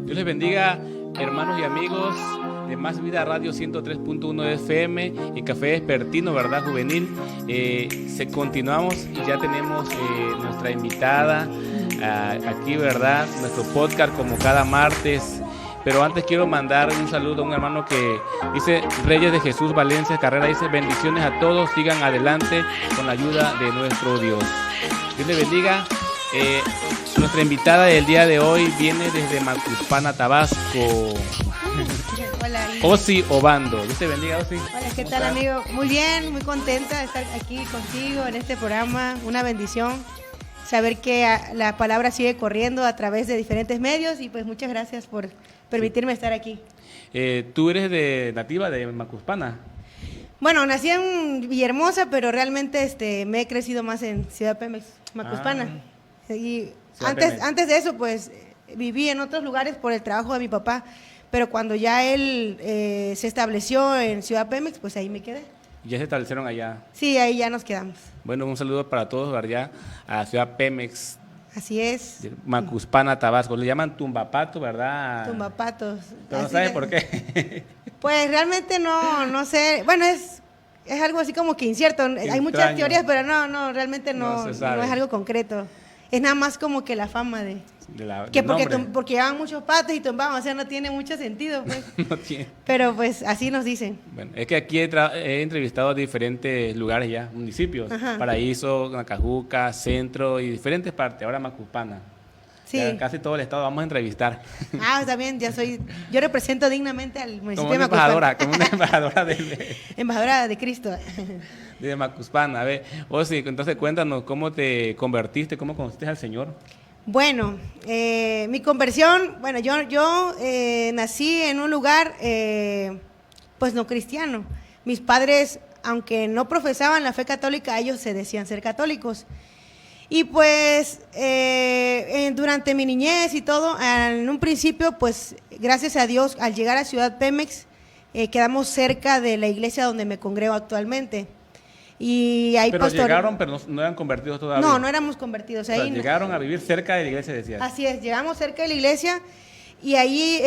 Dios les bendiga, hermanos y amigos de Más Vida Radio 103.1 FM y Café Despertino, ¿verdad? Juvenil. Continuamos y ya tenemos nuestra invitada aquí, ¿verdad? Nuestro podcast como cada martes. Pero antes quiero mandar un saludo a un hermano que dice Reyes de Jesús Valencia Carrera, dice bendiciones a todos, sigan adelante con la ayuda de nuestro Dios. Dios les bendiga. Nuestra invitada del día de hoy viene desde Macuspana, Tabasco. Hola. Osi Obando. Dios te bendiga, Osi. Hola, ¿qué tal, amigo? Muy bien, muy contenta de estar aquí contigo en este programa. Una bendición saber que la palabra sigue corriendo a través de diferentes medios y pues muchas gracias por permitirme estar aquí. ¿Tú eres nativa de Macuspana? Bueno, nací en Villahermosa, pero realmente me he crecido más en Ciudad Pemex, Macuspana. Y antes de eso, pues viví en otros lugares por el trabajo de mi papá, pero cuando ya él se estableció en Ciudad Pemex, pues ahí me quedé. ¿Ya se establecieron allá? Sí, ahí ya nos quedamos. Bueno, un saludo para todos, ¿verdad? A Ciudad Pemex. Así es. Macuspana, Tabasco. Le llaman Tumbapato, ¿verdad? Tumbapatos. Pero no sabes por qué. Pues realmente no sé. Bueno, es algo así como que incierto. Hay muchas teorías, pero realmente no es algo concreto. Es nada más como que la fama de que porque llevan muchos patos y tumbaban, o sea, no tiene mucho sentido, pues. No tiene. Pero pues así nos dicen. Bueno, es que aquí he entrevistado a diferentes lugares ya, municipios. Ajá. Paraíso, Nacajuca, Centro y diferentes partes, ahora Macuspana. Sí. Ya casi todo el estado vamos a entrevistar. También yo represento dignamente al municipio de Macuspana. Como una embajadora embajadora de Cristo. De Macuspana. A ver, Osi, entonces cuéntanos cómo te convertiste, cómo conociste al Señor. Bueno, mi conversión, bueno, yo nací en un lugar, pues no cristiano. Mis padres, aunque no profesaban la fe católica, ellos se decían ser católicos. Y pues durante mi niñez y todo, en un principio, pues gracias a Dios, al llegar a Ciudad Pemex, quedamos cerca de la iglesia donde me congrego actualmente. Y ahí pero llegaron, pero no eran convertidos todavía. No éramos convertidos. O sea, ahí llegaron a vivir cerca de la iglesia, decías. Así es, llegamos cerca de la iglesia y ahí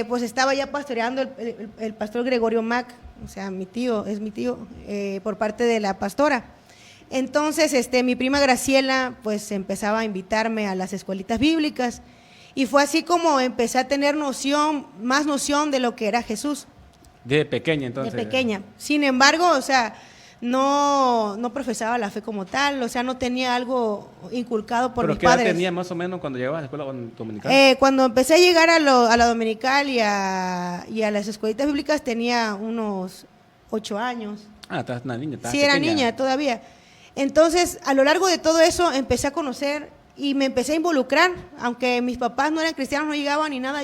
pues estaba ya pastoreando el pastor Gregorio Mac, o sea, es mi tío, por parte de la pastora. Entonces, mi prima Graciela, pues empezaba a invitarme a las escuelitas bíblicas y fue así como empecé a tener más noción de lo que era Jesús. ¿De pequeña, entonces? De pequeña. Sin embargo, o sea, no profesaba la fe como tal, o sea, no tenía algo inculcado por mis padres. ¿Pero qué edad tenía más o menos cuando llegabas a la escuela dominical? Cuando empecé a llegar a la dominical y a las escuelitas bíblicas tenía unos 8 años. Estás una niña. Sí, era niña todavía. Entonces, a lo largo de todo eso, empecé a conocer y me empecé a involucrar, aunque mis papás no eran cristianos, no llegaban ni nada,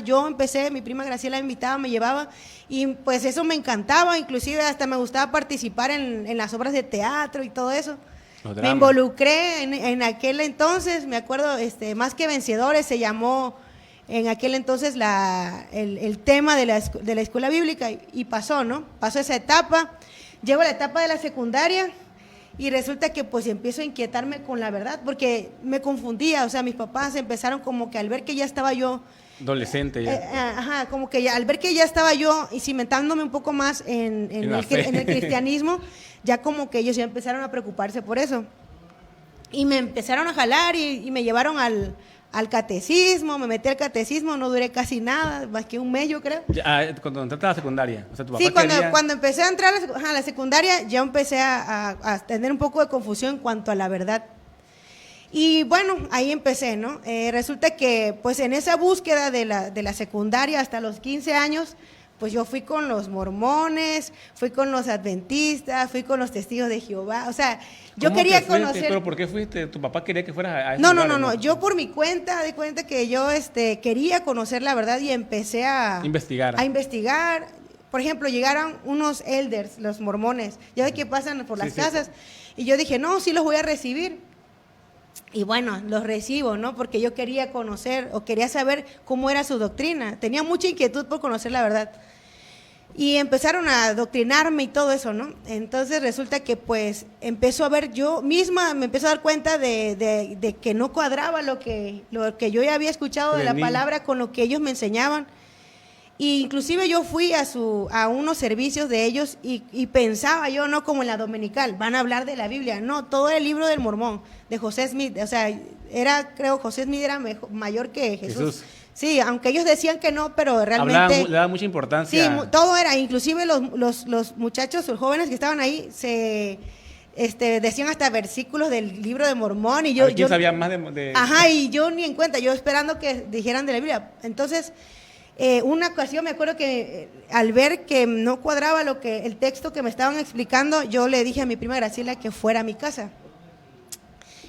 mi prima Graciela me invitaba, me llevaba, y pues eso me encantaba, inclusive hasta me gustaba participar en las obras de teatro y todo eso. Me involucré en aquel entonces, me acuerdo, Más que Vencedores se llamó en aquel entonces el tema de la escuela bíblica y pasó, ¿no? Pasó esa etapa, llego a la etapa de la secundaria. Y resulta que pues empiezo a inquietarme con la verdad, porque me confundía, o sea, mis papás empezaron como que al ver que ya estaba yo... Adolescente ya. Como que al ver que ya estaba yo y cimentándome un poco más en el cristianismo, ya como que ellos ya empezaron a preocuparse por eso. Y me empezaron a jalar y me llevaron al catecismo, me metí al catecismo, no duré casi nada, más que un mes yo creo. Cuando entraste a la secundaria, o sea, tu papá sí, cuando empecé a entrar a la secundaria ya empecé a tener un poco de confusión en cuanto a la verdad. Y bueno, ahí empecé, ¿no? Resulta que pues en esa búsqueda de la secundaria hasta los 15 años, pues yo fui con los mormones, fui con los adventistas, fui con los testigos de Jehová, o sea, yo quería conocer... ¿Pero por qué fuiste? ¿Tu papá quería que fueras a ese No, lugar, no, yo por mi cuenta, de cuenta que yo quería conocer la verdad y empecé a investigar. Por ejemplo, llegaron unos elders, los mormones, ya ves que pasan por las casas, y yo dije, no, sí los voy a recibir. Y bueno, los recibo, ¿no? Porque yo quería conocer o quería saber cómo era su doctrina. Tenía mucha inquietud por conocer la verdad. Y empezaron a adoctrinarme y todo eso, ¿no? Entonces resulta que pues empezó a ver, yo misma me empezó a dar cuenta de que no cuadraba lo que yo ya había escuchado de la palabra con lo que ellos me enseñaban. Y inclusive yo fui a unos servicios de ellos y pensaba yo, no como en la dominical, van a hablar de la Biblia, no, todo el libro del Mormón, de José Smith, o sea, José Smith era mayor que Jesús. Sí, aunque ellos decían que no, pero realmente... Le daba mucha importancia. Sí, todo era, inclusive los muchachos, los jóvenes que estaban ahí, decían hasta versículos del libro de Mormón. Y yo sabía más de... Ajá, y yo ni en cuenta, yo esperando que dijeran de la Biblia. Entonces, una ocasión me acuerdo que al ver que no cuadraba el texto que me estaban explicando, yo le dije a mi prima Graciela que fuera a mi casa.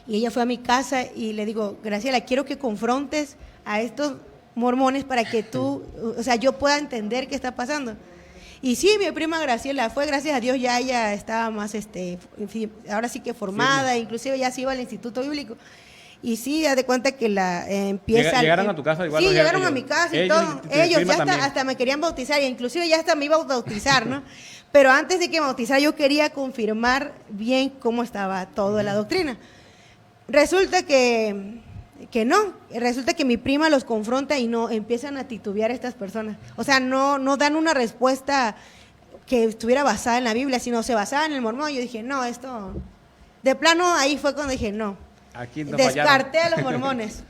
Y ella fue a mi casa y le digo, Graciela, quiero que confrontes a estos mormones para que tú, o sea, yo pueda entender qué está pasando. Y sí, mi prima Graciela fue, gracias a Dios, ya ella estaba más, ahora sí que formada, sí. Inclusive ya se iba al Instituto Bíblico. Y sí, haz de cuenta que ¿Llegaron a tu casa igual? Sí, llegaron a mi casa y todo. Ellos ya hasta me querían bautizar, y inclusive ya hasta me iba a bautizar, ¿no? Pero antes de que me bautizara, yo quería confirmar bien cómo estaba toda la doctrina. Resulta que resulta que mi prima los confronta y no empiezan a titubear estas personas. O sea, no dan una respuesta que estuviera basada en la Biblia, sino se basaba en el mormón. Yo dije, no, esto... De plano, ahí fue cuando dije, no. Aquí no descarté a los mormones.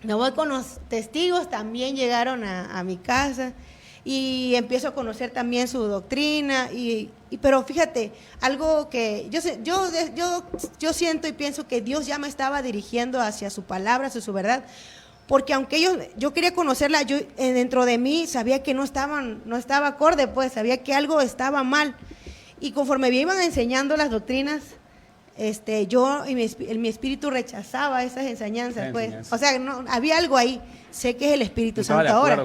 Me voy con los testigos, también llegaron a mi casa y empiezo a conocer también su doctrina. Pero fíjate, algo que yo siento y pienso que Dios ya me estaba dirigiendo hacia su palabra, hacia su verdad, porque aunque yo quería conocerla, yo dentro de mí sabía que no estaba acorde, pues sabía que algo estaba mal. Y conforme me iban enseñando las doctrinas, yo y mi espíritu rechazaba esas enseñanzas, pues. O sea, no, había algo ahí. Sé que es el Espíritu Santo ahora.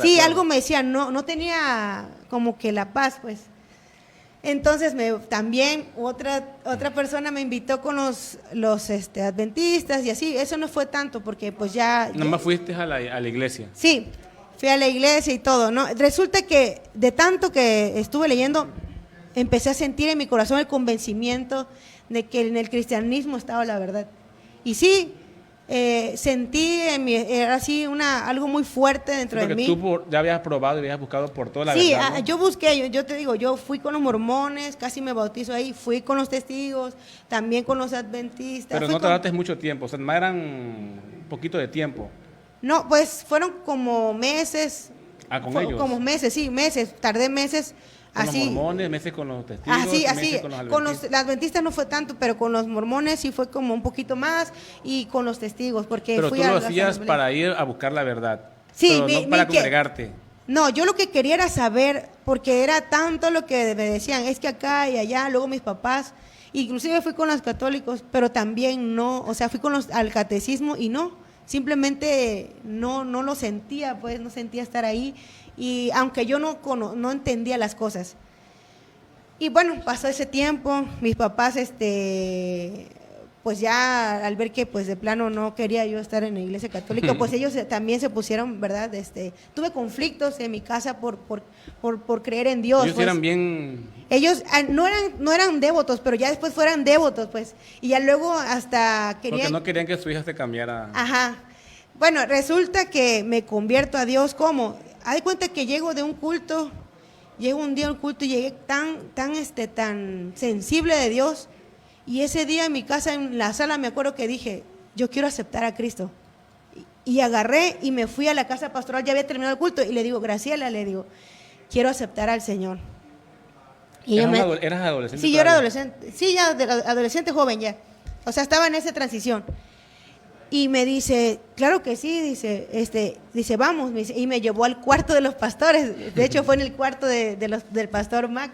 Sí, algo me decía, no tenía como que la paz, pues. Entonces también otra persona me invitó con los adventistas y así. Eso no fue tanto porque pues ya... Nomás fuiste a la iglesia. Sí, fui a la iglesia y todo, ¿no? Resulta que de tanto que estuve leyendo, empecé a sentir en mi corazón el convencimiento de que en el cristianismo estaba la verdad. Y sí, sentí era así algo muy fuerte dentro de mí. Tú ya habías probado y habías buscado por toda la verdad. Sí, ¿no? Yo busqué, yo te digo, yo fui con los mormones, casi me bautizo ahí, fui con los testigos, también con los adventistas. Pero no tardaste mucho tiempo, o sea, no eran un poquito de tiempo. No, pues fueron como meses. ¿Con ellos? Como meses, sí, meses, tardé meses. Con así, los mormones, meses con los testigos, así. Con los adventistas no fue tanto, pero con los mormones sí fue como un poquito más, y con los testigos, porque pero fui tú lo hacías para ir a buscar la verdad, sí, pero no para congregarte. No, yo lo que quería era saber, porque era tanto lo que me decían, es que acá y allá, luego mis papás, inclusive fui con los católicos, pero también no, o sea, fui al catecismo y no, simplemente no lo sentía, pues no sentía estar ahí. Y aunque yo no entendía las cosas. Y bueno, pasó ese tiempo, mis papás, pues ya al ver que pues de plano no quería yo estar en la iglesia católica, pues ellos también se pusieron, ¿verdad? Tuve conflictos en mi casa por creer en Dios. Ellos pues, eran bien... Ellos no eran devotos, pero ya después fueran devotos, pues. Y ya luego hasta querían... Porque no querían que su hija se cambiara. Ajá. Bueno, resulta que me convierto a Dios, ¿cómo? Haz de cuenta que llego un día a un culto y llegué tan sensible de Dios, y ese día en mi casa, en la sala, me acuerdo que dije, yo quiero aceptar a Cristo, y agarré y me fui a la casa pastoral, ya había terminado el culto, y le digo, Graciela, quiero aceptar al Señor. Y ¿Eras adolescente? Sí, yo era adolescente, sí, ya adolescente joven ya, o sea, estaba en esa transición. Y me dice, claro que sí, dice, vamos, y me llevó al cuarto de los pastores. De hecho, fue en el cuarto del pastor Mac.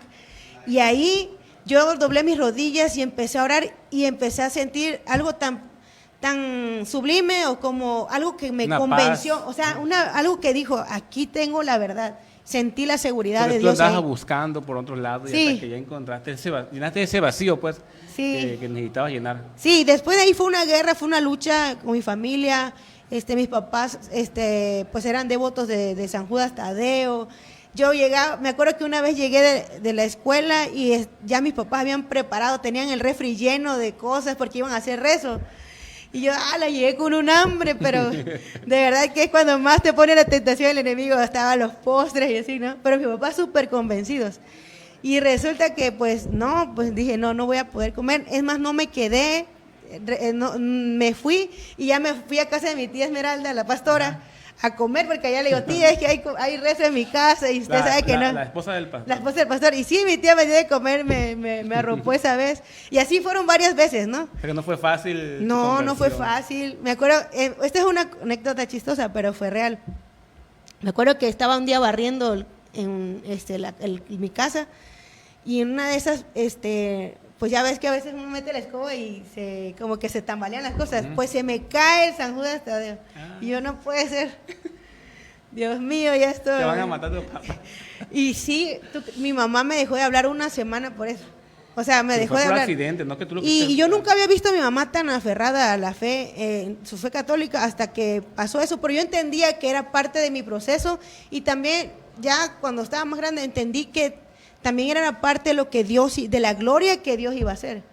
Y ahí yo doblé mis rodillas y empecé a orar y empecé a sentir algo tan sublime, o como algo que me convenció, paz. O sea, algo que dijo, aquí tengo la verdad. Sentí la seguridad de Dios. Tú andabas buscando por otros lados, sí. Y hasta que ya encontraste llenaste ese vacío, pues, sí. que necesitabas llenar. Sí, después de ahí fue una guerra, fue una lucha con mi familia. Mis papás, pues eran devotos de San Judas Tadeo. Yo llegaba, me acuerdo que una vez llegué de la escuela y ya mis papás habían preparado, tenían el refri lleno de cosas porque iban a hacer rezo. Y yo, la llegué con un hambre, pero de verdad que es cuando más te pone la tentación el enemigo, estaban los postres y así, ¿no? Pero mis papás súper convencidos. Y resulta que, pues dije, no voy a poder comer. Es más, no me quedé, me fui y ya me fui a casa de mi tía Esmeralda, la pastora, a comer, porque allá le digo, tía, es que hay rezo en mi casa y usted sabe que no. La esposa del pastor. La esposa del pastor. Y sí, mi tía me dio de comer, me arropó esa vez. Y así fueron varias veces, ¿no? O sea que no fue fácil. No fue fácil. Me acuerdo, esta es una anécdota chistosa, pero fue real. Me acuerdo que estaba un día barriendo en mi casa y en una de esas, pues ya ves que a veces uno mete la escoba y como que se tambalean las cosas. Pues se me cae el San Judas Tadeo. Y yo, no puede ser. Dios mío, ya estoy. Te van a matar tu papá. Y sí, mi mamá me dejó de hablar una semana por eso. O sea, me dejó de hablar. Accidente, ¿no? Que tú Y yo nunca había visto a mi mamá tan aferrada a la fe, su fe católica, hasta que pasó eso. Pero yo entendía que era parte de mi proceso y también ya cuando estaba más grande entendí que también era una parte de lo que Dios, de la gloria que Dios iba a hacer.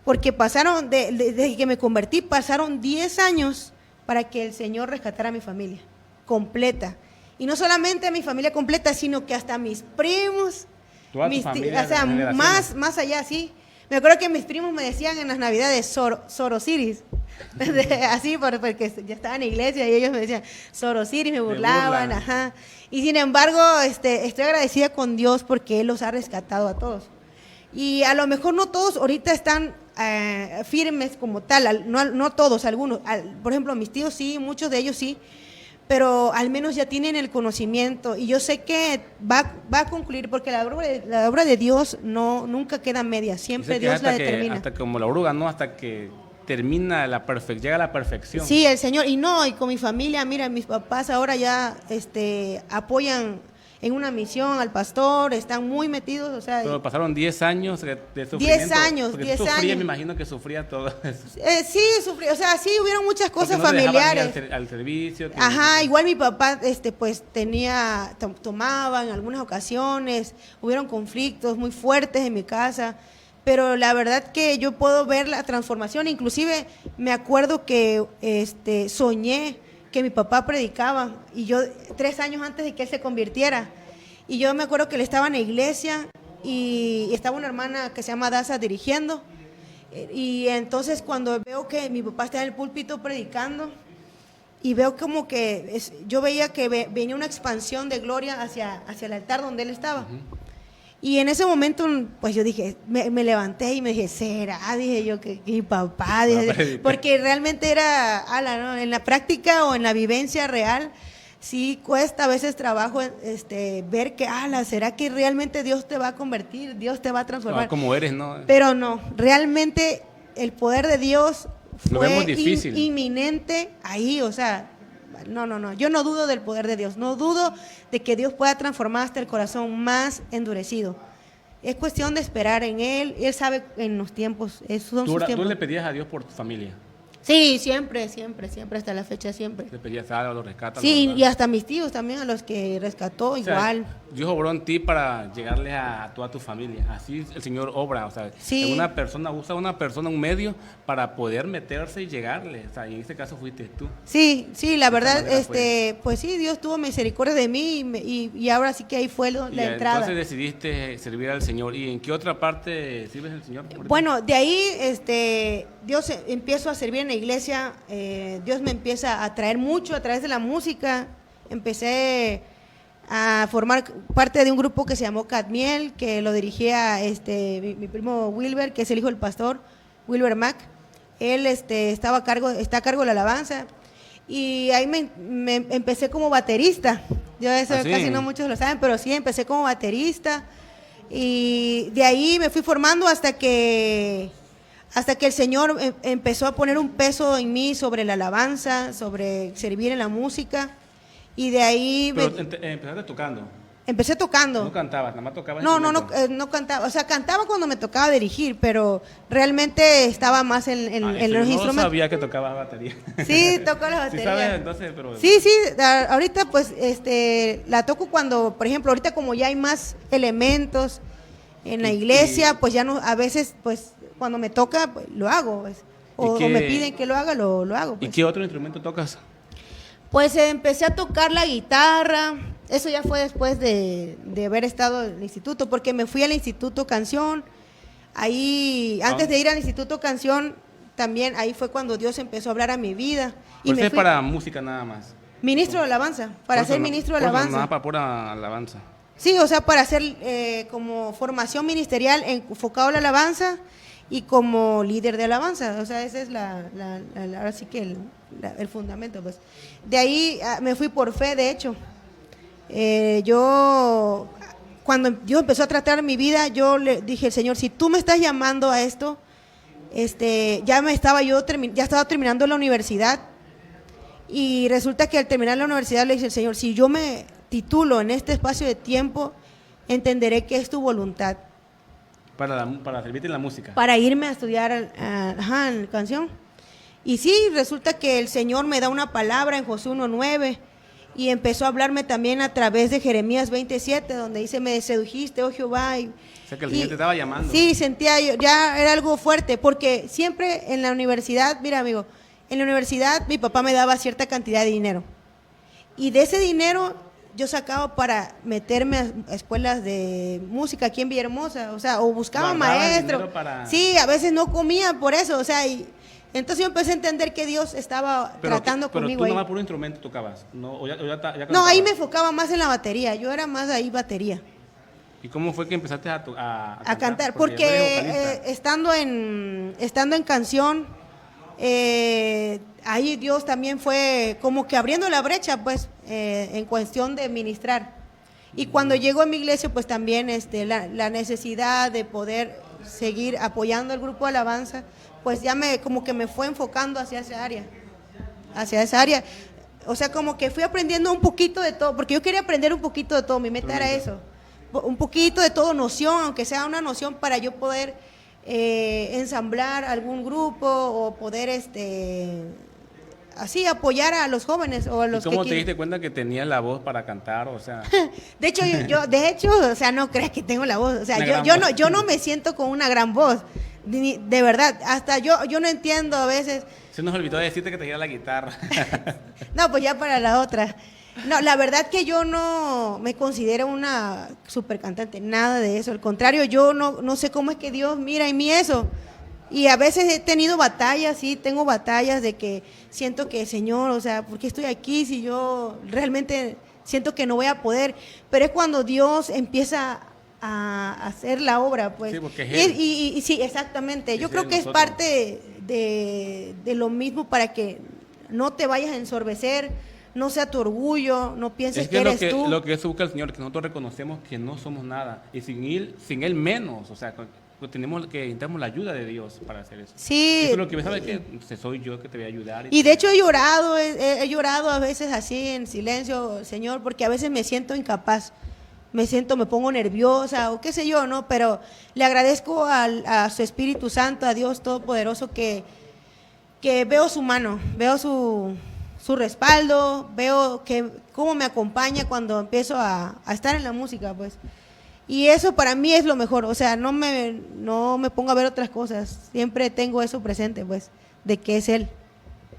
Porque pasaron, desde que me convertí, pasaron 10 años para que el Señor rescatara a mi familia completa. Y no solamente a mi familia completa, sino que hasta a mis primos, toda tu familia, o sea, más allá, sí. Me acuerdo que mis primos me decían en las navidades Sorosiris, así porque ya estaba en la iglesia y ellos me decían Sorosiris, me burlaban, ajá. Y sin embargo, estoy agradecida con Dios porque Él los ha rescatado a todos. Y a lo mejor no todos ahorita están firmes como tal, no todos, algunos. Por ejemplo, mis tíos sí, muchos de ellos sí, pero al menos ya tienen el conocimiento. Y yo sé que va a concluir porque la obra de Dios nunca queda media, siempre Dios la determina. Hasta como la oruga, ¿no? Hasta que termina llega a la perfección. Sí, el Señor, y con mi familia, mira, mis papás ahora ya apoyan en una misión al pastor, están muy metidos, o sea. Pero pasaron 10 años de sufrimiento. 10 años, porque 10 tú sufrías, años. me imagino que sufría todo eso. Sí, sufrí, o sea, sí, hubieron muchas cosas porque no familiares. Te al servicio. Ajá, igual mi papá, pues tomaba en algunas ocasiones, hubieron conflictos muy fuertes en mi casa. Pero la verdad que yo puedo ver la transformación, inclusive me acuerdo que soñé que mi papá predicaba y yo 3 años antes de que él se convirtiera, y yo me acuerdo que él estaba en la iglesia y estaba una hermana que se llama Daza dirigiendo, y entonces cuando veo que mi papá está en el púlpito predicando y veo como que yo veía que venía una expansión de gloria hacia el altar donde él estaba. Y en ese momento, pues yo dije, me levanté y me dije, ¿será? Dije yo, que mi papá, dije, porque realmente era, ¿no? En la práctica o en la vivencia real, sí cuesta a veces trabajo ver que, ¿será que realmente Dios te va a convertir? Dios te va a transformar. No, como eres, ¿no? Pero no, realmente el poder de Dios fue inminente ahí, o sea. No, yo no dudo del poder de Dios, no dudo de que Dios pueda transformar hasta el corazón más endurecido. Es cuestión de esperar en Él sabe en los tiempos. ¿Tú le pedías a Dios por tu familia? Sí, siempre, hasta la fecha siempre. Le pedías algo, lo rescatas. Sí, y hasta mis tíos también, a los que rescató, o igual. Sea, Dios obró en ti para llegarle a toda tu familia. Así el Señor obra, o sea, sí. Una persona usa un medio para poder meterse y llegarle. O sea, y en este caso fuiste tú. Sí, la verdad, pues sí, Dios tuvo misericordia de mí y ahora sí que ahí fue la entrada. Entonces decidiste servir al Señor. ¿Y en qué otra parte sirves al Señor? Bueno, de ahí, Dios empiezo a servir en la iglesia, Dios me empieza a traer mucho a través de la música. Empecé a formar parte de un grupo que se llamó Cadmiel, que lo dirigía mi primo Wilber, que es el hijo del pastor, Wilber Mac. Él está a cargo de la alabanza, y ahí me empecé como baterista. Yo eso casi no muchos lo saben, pero sí empecé como baterista, y de ahí me fui formando hasta que el Señor empezó a poner un peso en mí sobre la alabanza, sobre servir en la música, y de ahí... Pero empezaste tocando. Empecé tocando. No cantabas, nada más tocabas. No cantaba. O sea, cantaba cuando me tocaba dirigir, pero realmente estaba más en los instrumentos. No sabía que tocaba batería. Sí, toco la batería. Sí sabes, entonces, pero... Sí, ahorita pues la toco cuando, por ejemplo, ahorita como ya hay más elementos en la iglesia, pues ya no, a veces pues cuando me toca pues, lo hago, pues. O me piden que lo haga, lo hago. Pues. ¿Y qué otro instrumento tocas? Pues empecé a tocar la guitarra, eso ya fue después de haber estado en el instituto, porque me fui al Instituto Canción, ahí, antes de ir al Instituto Canción, también ahí fue cuando Dios empezó a hablar a mi vida. Y me fui para música nada más. Ministro de alabanza, para ser ministro de alabanza. Nada para pura alabanza. Sí, o sea, para hacer como formación ministerial enfocado a la alabanza y como líder de alabanza, o sea, ese es ahora sí que el fundamento, pues. De ahí me fui por fe, de hecho. Cuando Dios empezó a tratar mi vida, yo le dije, Señor, si tú me estás llamando a esto, ya estaba terminando la universidad, y resulta que al terminar la universidad le dije al Señor, si yo me titulo en este espacio de tiempo, entenderé que es tu voluntad. Para servirte en la música. Para irme a estudiar en canción. Y sí, resulta que el Señor me da una palabra en Josué 1:9 y empezó a hablarme también a través de Jeremías 27, donde dice, me sedujiste, oh Jehová. O sea, que el Señor te estaba llamando. Sí, sentía yo, ya era algo fuerte, porque siempre en la universidad, mira amigo, en la universidad mi papá me daba cierta cantidad de dinero. Y de ese dinero yo sacaba para meterme a escuelas de música aquí en Villahermosa, o sea, o buscaba maestro. Sí, a veces no comía por eso, o sea, entonces yo empecé a entender que Dios estaba tratando conmigo. Pero tú nomás por un instrumento tocabas, ¿no? Ya no, ahí me enfocaba más en la batería, yo era más ahí batería. ¿Y cómo fue que empezaste a cantar? Porque estando en canción, ahí Dios también fue como que abriendo la brecha, pues, en cuestión de ministrar. Y cuando llego a mi iglesia, pues también la necesidad de poder seguir apoyando al grupo de alabanza, pues ya como que me fue enfocando hacia esa área. O sea, como que fui aprendiendo un poquito de todo, porque yo quería aprender un poquito de todo, mi meta era eso. Un poquito de todo, noción, aunque sea una noción para yo poder ensamblar algún grupo o poder así apoyar a los jóvenes o a los. ¿Y cómo te diste cuenta que tenías la voz para cantar? O sea, de hecho, o sea, no creas que tengo la voz, o sea, yo no me siento con una gran voz, de verdad, hasta yo no entiendo a veces. Se nos olvidó decirte que te diera la guitarra. No, pues ya para la otra. No, la verdad que yo no me considero una super cantante, nada de eso. Al contrario, yo no sé cómo es que Dios mira en mí eso. Y a veces he tenido batallas, sí, tengo batallas de que siento que, Señor, o sea, ¿por qué estoy aquí si yo realmente siento que no voy a poder? Pero es cuando Dios empieza a hacer la obra, pues. Sí, porque es Él. Y sí, exactamente. Yo creo que es parte de lo mismo para que no te vayas a ensorbecer, no sea tu orgullo, no pienses que eres tú. Lo que eso busca el Señor, que nosotros reconocemos que no somos nada, y sin Él menos, o sea, necesitamos la ayuda de Dios para hacer eso. Sí. Eso es lo que me sabe que soy yo que te voy a ayudar. Y de hecho he llorado a veces así en silencio, Señor, porque a veces me siento incapaz, me pongo nerviosa o qué sé yo, ¿no? Pero le agradezco a su Espíritu Santo, a Dios Todopoderoso, que veo su mano, veo su respaldo, veo cómo me acompaña cuando empiezo a estar en la música, pues. Y eso para mí es lo mejor, o sea, no me pongo a ver otras cosas, siempre tengo eso presente, pues, de que es Él.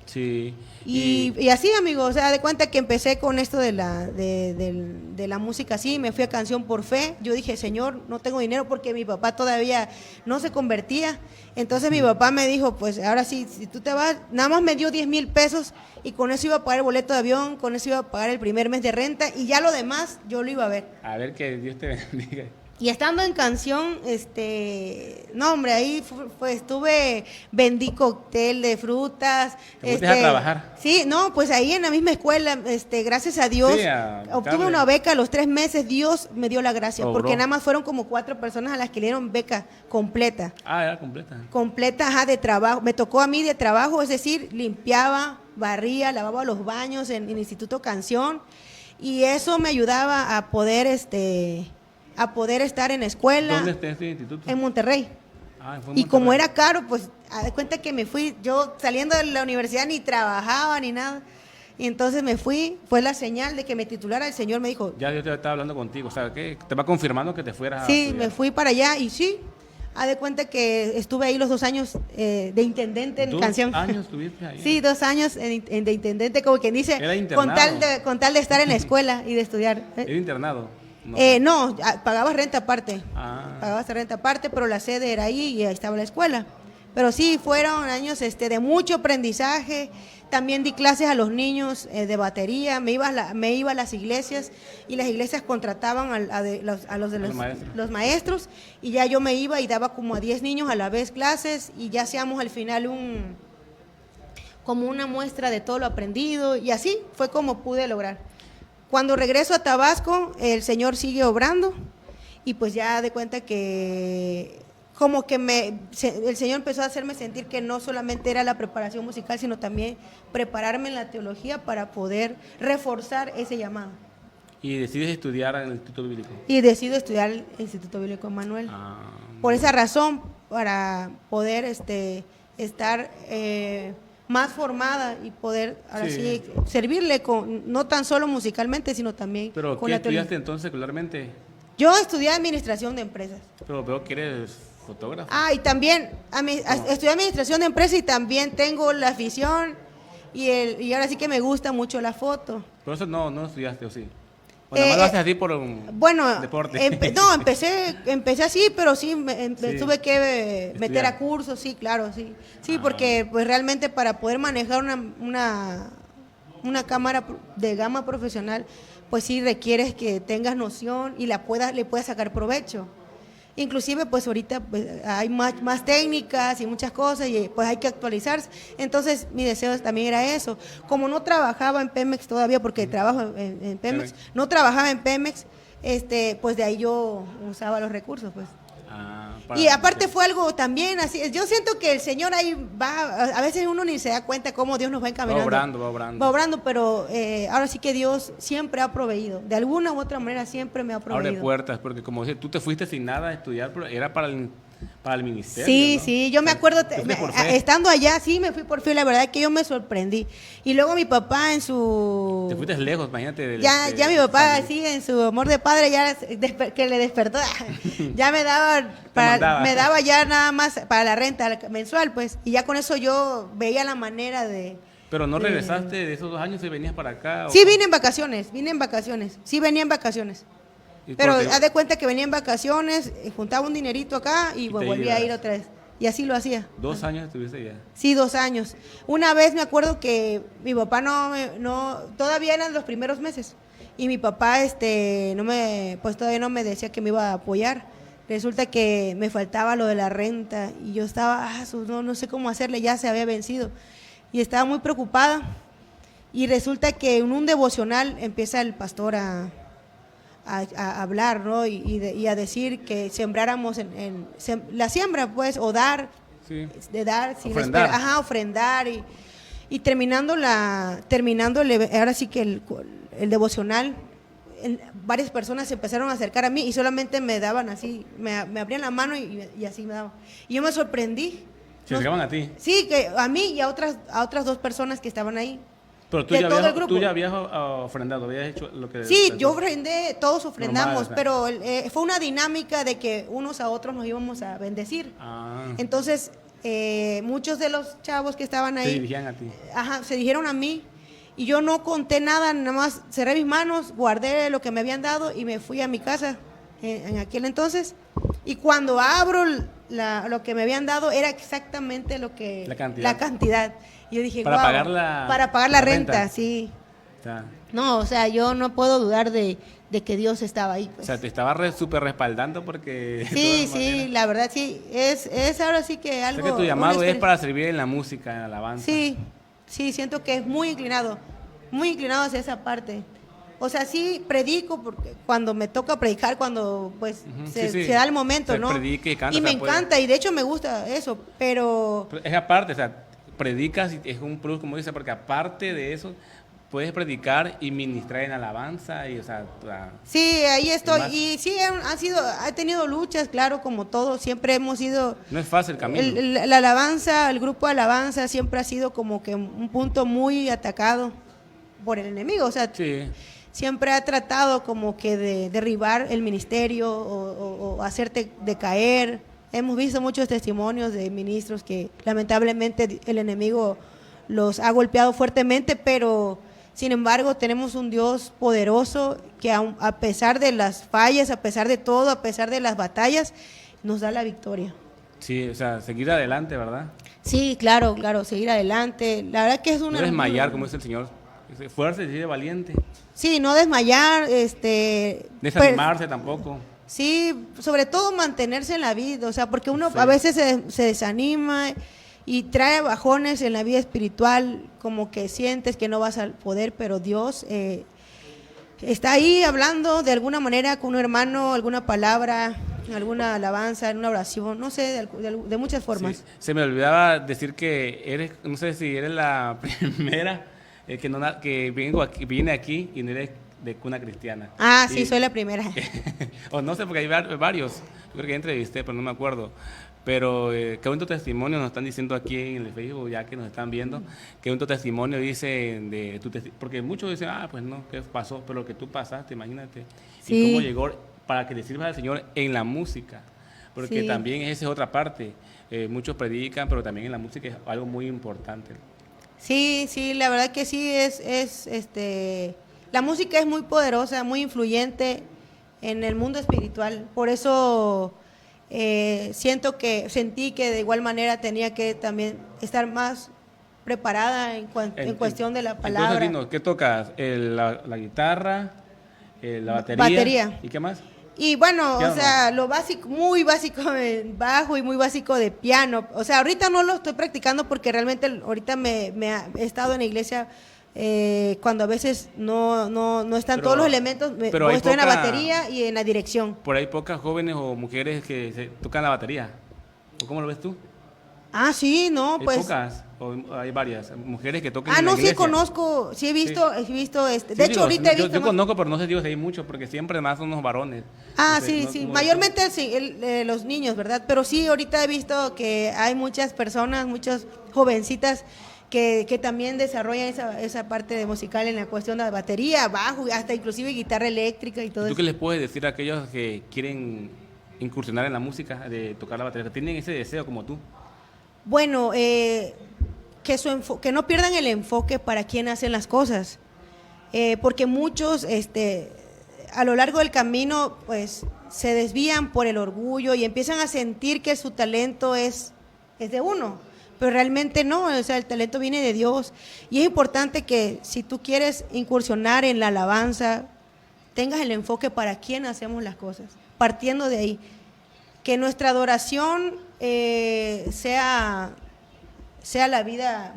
Sí. Y así, amigo, o sea, de cuenta que empecé con esto de la música así, me fui a canción por fe. Yo dije, Señor, no tengo dinero porque mi papá todavía no se convertía. Entonces mi papá me dijo, pues ahora sí, si tú te vas, nada más me dio 10,000 pesos y con eso iba a pagar el boleto de avión, con eso iba a pagar el primer mes de renta y ya lo demás yo lo iba a ver. A ver, que Dios te bendiga. Y estando en canción, no hombre, ahí vendí cóctel de frutas. ¿Te fuiste a trabajar? Sí, no, pues ahí en la misma escuela, gracias a Dios, obtuve una beca a los 3 meses, Dios me dio la gracia, porque nada más fueron como 4 personas a las que le dieron beca completa. Ah, era completa. Completa, ajá, de trabajo, me tocó a mí de trabajo, es decir, limpiaba, barría, lavaba los baños en el Instituto Canción. Y eso me ayudaba a poder estar en la escuela. ¿Dónde está este instituto? En Monterrey. Ah, fue en Y como Monterrey. era caro, pues, haz de cuenta que me fui, yo saliendo de la universidad ni trabajaba ni nada. Y entonces me fui, fue la señal de que me titulara, el Señor me dijo. Ya yo te estaba hablando contigo, o sea, ¿qué? Te va confirmando que te fueras a Sí, estudiar. me fui para allá y sí, haz de cuenta que estuve ahí los 2 años de intendente en 2 canción. años estuviste ahí. Sí, 2 años de intendente, como quien dice, Era internado. con tal de estar en la escuela y de estudiar. ¿Era internado? No, pagabas renta aparte. Ah. Pagabas renta aparte, pero la sede era ahí y ahí estaba la escuela. Pero sí, fueron años de mucho aprendizaje. También di clases a los niños de batería. Me iba a las iglesias y las iglesias contrataban los maestros. Y ya yo me iba y daba como a 10 niños a la vez clases y ya hacíamos al final como una muestra de todo lo aprendido. Y así fue como pude lograr. Cuando regreso a Tabasco, el Señor sigue obrando y pues ya de cuenta que como que el Señor empezó a hacerme sentir que no solamente era la preparación musical, sino también prepararme en la teología para poder reforzar ese llamado. ¿Y decides estudiar en el Instituto Bíblico? Y decido estudiar el Instituto Bíblico Emmanuel. Por esa razón, para poder estar más formada y poder ahora sí servirle no tan solo musicalmente, sino también ¿Pero con qué la teología. estudiaste entonces secularmente? Yo estudié administración de empresas. Pero veo que eres fotógrafo. Y también estudié administración de empresas y también tengo la afición y ahora sí que me gusta mucho la foto. Pero eso no estudiaste, ¿o sí? ¿O nada más lo haces así por un deporte? No, empecé así, pero sí, Sí. tuve que meter Estudiar. a cursos, sí, claro, sí. Sí, porque pues realmente para poder manejar una cámara de gama profesional, pues sí requieres que tengas noción y le puedas sacar provecho. Inclusive pues ahorita pues, hay más técnicas y muchas cosas y pues hay que actualizarse. Entonces mi deseo también era eso. Como no trabajaba en Pemex todavía, porque trabajo en Pemex, no trabajaba en Pemex, pues de ahí yo usaba los recursos pues. Y aparte fue algo también así, yo siento que el Señor ahí va, a veces uno ni se da cuenta cómo Dios nos va encaminando. Va obrando, pero ahora sí que Dios siempre ha proveído, de alguna u otra manera siempre me ha proveído. Abre puertas, porque como dices, tú te fuiste sin nada a estudiar, pero era para el ministerio, Sí, ¿no? sí, yo me acuerdo, estando allá, sí, me fui por fe, la verdad que yo me sorprendí. Y luego mi papá en su... Te fuiste lejos, imagínate. Ya mi papá, sí, en su amor de padre, ya que le despertó, ya me daba ya nada más para la renta mensual, pues, y ya con eso yo veía la manera de... Pero no regresaste de esos 2 años y venías para acá. Sí, vine en vacaciones, sí venía en vacaciones. Pero porque- haz de cuenta que venía en vacaciones, juntaba un dinerito acá y Y pues te volvía a ir ibas. otra vez. Y así lo hacía. 2 años estuviste ya. Sí, 2 años. Una vez me acuerdo que mi papá todavía eran los primeros meses. Y mi papá, pues todavía no me decía que me iba a apoyar. Resulta que me faltaba lo de la renta y yo estaba, no sé cómo hacerle, ya se había vencido. Y estaba muy preocupada. Y resulta que en un devocional empieza el pastor a hablar, ¿no? Y a decir que sembráramos la siembra, pues, o dar, Sí. de dar, sin Ofrendar. ofrendar y terminando ahora sí que el devocional, varias personas se empezaron a acercar a mí y solamente me daban así, me abrían la mano y así me daban. Y yo me sorprendí. Se acercaban a ti. Sí, que a mí y a otras 2 personas que estaban ahí. Pero tú de ya, todo habías, el grupo. tú ya habías ofrendado, habías hecho lo que... Sí, yo ofrendé, todos ofrendamos, Normal, o sea. pero fue una dinámica de que unos a otros nos íbamos a bendecir. Entonces, muchos de los chavos que estaban Se ahí dirigían a ti. se dirigieron a mí y yo no conté nada, nada más cerré mis manos, guardé lo que me habían dado y me fui a mi casa en aquel entonces. Y cuando abro lo que me habían dado era exactamente la cantidad. Y yo dije, Para "Guau, pagar pagar la renta, sí. O sea, No, o sea, yo no puedo dudar de que Dios estaba ahí. Pues. o sea, te estaba súper respaldando porque... de Sí, todas sí, maneras. la verdad sí, es ahora sí que O sea, algo... que tu una llamado es experiencia. para servir en la música, en la alabanza. Sí, siento que es muy inclinado hacia esa parte. O sea, sí predico porque cuando me toca predicar, cuando pues Ujú, se sí. da el momento, Se ¿no? predica y canta, me o sea, puede- encanta y de hecho me gusta eso, pero Pero es aparte, o sea, predicas y es un plus, como dice, porque aparte de eso, puedes predicar y ministrar en alabanza y, o sea, Sí, ahí estoy. más. Y sí, ha tenido luchas, claro, como todo. Siempre hemos ido. No es fácil el camino. La alabanza, el grupo de alabanza siempre ha sido como que un punto muy atacado por el enemigo. O sea, Sí. siempre ha tratado como que de derribar el ministerio o hacerte decaer. Hemos visto muchos testimonios de ministros que lamentablemente el enemigo los ha golpeado fuertemente, pero sin embargo tenemos un Dios poderoso que a pesar de las fallas, a pesar de todo, a pesar de las batallas, nos da la victoria. Sí, o sea, seguir adelante, ¿verdad? Sí, claro, seguir adelante. La verdad que es No desmayar, como dice el Señor. Fuerza y ser valiente. Sí, no desmayar, Desanimarse tampoco. Sí, sobre todo mantenerse en la vida, o sea, porque uno Sí. a veces se desanima y trae bajones en la vida espiritual, como que sientes que no vas a poder, pero Dios está ahí hablando de alguna manera con un hermano, alguna palabra, alguna alabanza, una oración, no sé, de muchas formas. Sí. Se me olvidaba decir que eres, no sé si eres la primera que viene aquí y no eres de cuna cristiana. Ah, sí, Y- soy la primera. o no sé, porque hay varios. Yo creo que ya entrevisté, pero no me acuerdo. Pero qué bonito testimonio nos están diciendo aquí en el Facebook, ya que nos están viendo. Qué bonito testimonio dicen de tu testimonio. Porque muchos dicen, pues no, ¿qué pasó? Pero lo que tú pasaste, imagínate. Sí. Y cómo llegó para que le sirvas al Señor en la música. Porque Sí. también esa es otra parte. Muchos predican, pero también en la música es algo muy importante. Sí, la verdad que sí la música es muy poderosa, muy influyente en el mundo espiritual. Por eso sentí que de igual manera tenía que también estar más preparada en cuestión de la palabra. Entonces, dinos, ¿qué tocas? La guitarra, la batería. Batería. ¿Y qué más? Y bueno, Piano. o sea, lo básico, muy básico de bajo y muy básico de piano. O sea, ahorita no lo estoy practicando porque realmente ahorita he estado en la iglesia cuando a veces no están Pero- todos los elementos. pero hay estoy en la poca- batería y en la dirección. Por ahí pocas jóvenes o mujeres que tocan la batería. ¿O cómo lo ves tú? Ah, sí, no, ¿Hay pues. pocas o hay varias mujeres que tocan Ah, en la no, sí iglesia? conozco, sí he visto, Sí, de hecho digo, ahorita he yo visto más- conozco, pero no sé digo si hay muchos, porque siempre más son los varones. Ah, No sé, sí, no- sí, no- mayormente sí, los niños, ¿verdad? Pero sí, ahorita he visto que hay muchas personas, muchas jovencitas que también desarrollan esa parte de musical en la cuestión de batería, bajo, hasta inclusive guitarra eléctrica y todo ¿Tú eso. qué les puedes decir a aquellos que quieren incursionar en la música, de tocar la batería? ¿Tienen ese deseo como tú? Bueno, que no pierdan el enfoque para quién hacen las cosas, porque muchos a lo largo del camino pues se desvían por el orgullo y empiezan a sentir que su talento es de uno, pero realmente no, o sea, el talento viene de Dios y es importante que si tú quieres incursionar en la alabanza, tengas el enfoque para quién hacemos las cosas, partiendo de ahí, que nuestra adoración sea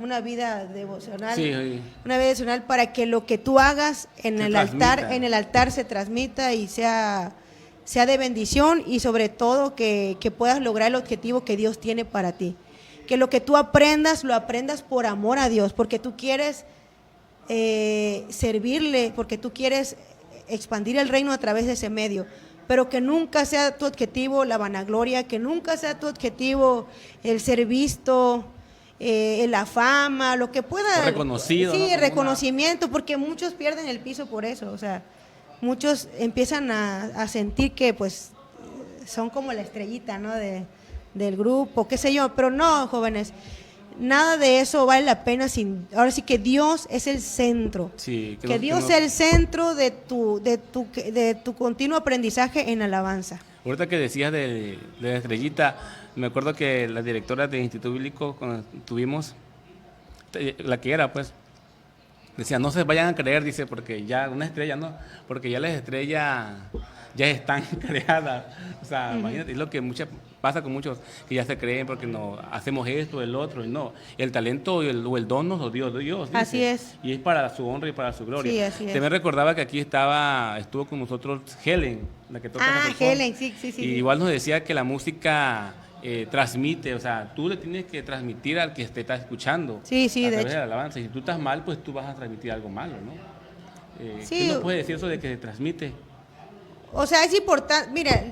una vida devocional, Sí, sí. una vida devocional para que lo que tú hagas en Se el transmita. altar se transmita y sea de bendición y sobre todo que puedas lograr el objetivo que Dios tiene para ti. Que lo que tú aprendas, lo aprendas por amor a Dios, porque tú quieres servirle, porque tú quieres expandir el reino a través de ese medio, pero que nunca sea tu objetivo la vanagloria, que nunca sea tu objetivo el ser visto, la fama, lo que pueda. Reconocido, Sí, ¿no? el Como reconocimiento, porque muchos pierden el piso por eso, o sea, muchos empiezan a sentir que pues son como la estrellita, ¿no? del grupo, qué sé yo, pero no, jóvenes, nada de eso vale la pena ahora sí que Dios es el centro. Sí, Que Dios sea el centro de tu continuo aprendizaje en alabanza. Ahorita que decías de la estrellita, me acuerdo que la directora del Instituto Bíblico, cuando tuvimos, la que era, pues, decía, no se vayan a creer, dice, porque ya una estrella, ¿no? Porque ya las estrellas ya están creadas. O sea, imagínate, es lo que pasa con muchos que ya se creen porque no hacemos esto, el otro, y no. El talento o el don nos lo dio Dios. Dice. Así es. Y es para su honra y para su gloria. Sí, así es. También recordaba que aquí estuvo con nosotros Helen, la que toca saxofón. Helen, sí. Y igual nos decía que la música transmite, o sea, tú le tienes que transmitir al que te está escuchando Sí, sí, a de través de hecho. la alabanza. Y si tú estás mal, pues tú vas a transmitir algo malo, ¿no? ¿Qué Sí, nos puede decir eso de que se transmite? o sea, es importante, mira,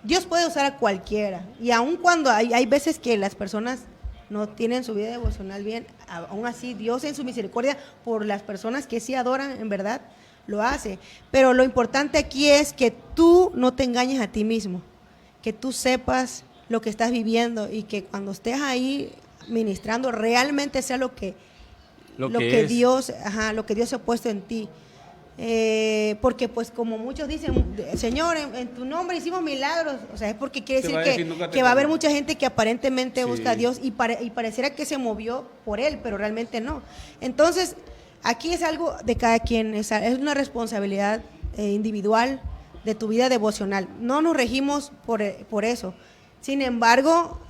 Dios puede usar a cualquiera, y aun cuando hay veces que las personas no tienen su vida devocional bien, aún así Dios en su misericordia por las personas que sí adoran en verdad, lo hace. Pero lo importante aquí es que tú no te engañes a ti mismo, que tú sepas lo que estás viviendo y que cuando estés ahí ministrando realmente sea lo que Lo que es. Dios, lo que Dios ha puesto en ti. Porque pues como muchos dicen, Señor, en tu nombre hicimos milagros, o sea, es porque quiere Te decir va a decir, nunca te que va a haber conozco. mucha gente que aparentemente Sí. busca a Dios y pareciera que se movió por él, pero realmente no. Entonces, aquí es algo de cada quien, es una responsabilidad individual de tu vida devocional. No nos regimos por eso. Sin embargo,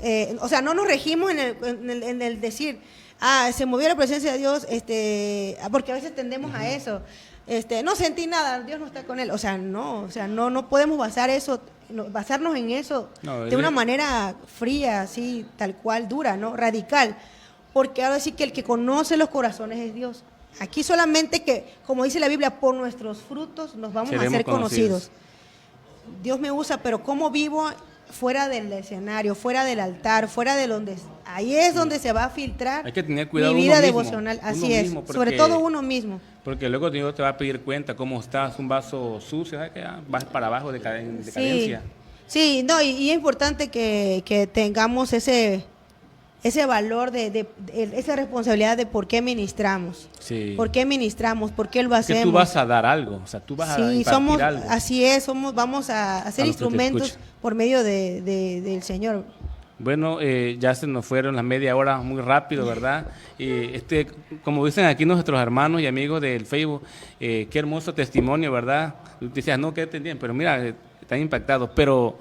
o sea, no nos regimos en el decir, se movió la presencia de Dios, porque a veces tendemos a eso. No sentí nada, Dios no está con él. O sea, no podemos basarnos en eso No, de una manera fría, así, tal cual, dura, ¿no? Radical. Porque ahora sí que el que conoce los corazones es Dios. Aquí solamente que, como dice la Biblia, por nuestros frutos nos vamos Seremos a ser conocidos. Dios me usa, pero ¿cómo vivo fuera del escenario, fuera del altar, fuera de donde... Ahí es donde se va a filtrar Hay que tener cuidado mi uno vida mismo, devocional. uno Así es, mismo, porque- sobre todo uno mismo. Porque luego Dios te va a pedir cuenta cómo estás, un vaso sucio, ¿sabes? Que vas para abajo de Sí, decadencia. sí, no, y es importante que tengamos ese valor esa responsabilidad de por qué ministramos. Sí. ¿Por qué ministramos? ¿Por qué lo Que hacemos? tú vas a dar algo, o sea, tú vas a Sí, impartir algo. así es, vamos a ser A los que te instrumentos escuchan. por medio del Señor. Bueno, ya se nos fueron las media hora muy rápido, ¿verdad? Como dicen aquí nuestros hermanos y amigos del Facebook, qué hermoso testimonio, ¿verdad? Tú decías, no, que entendían, pero mira, están impactados. Pero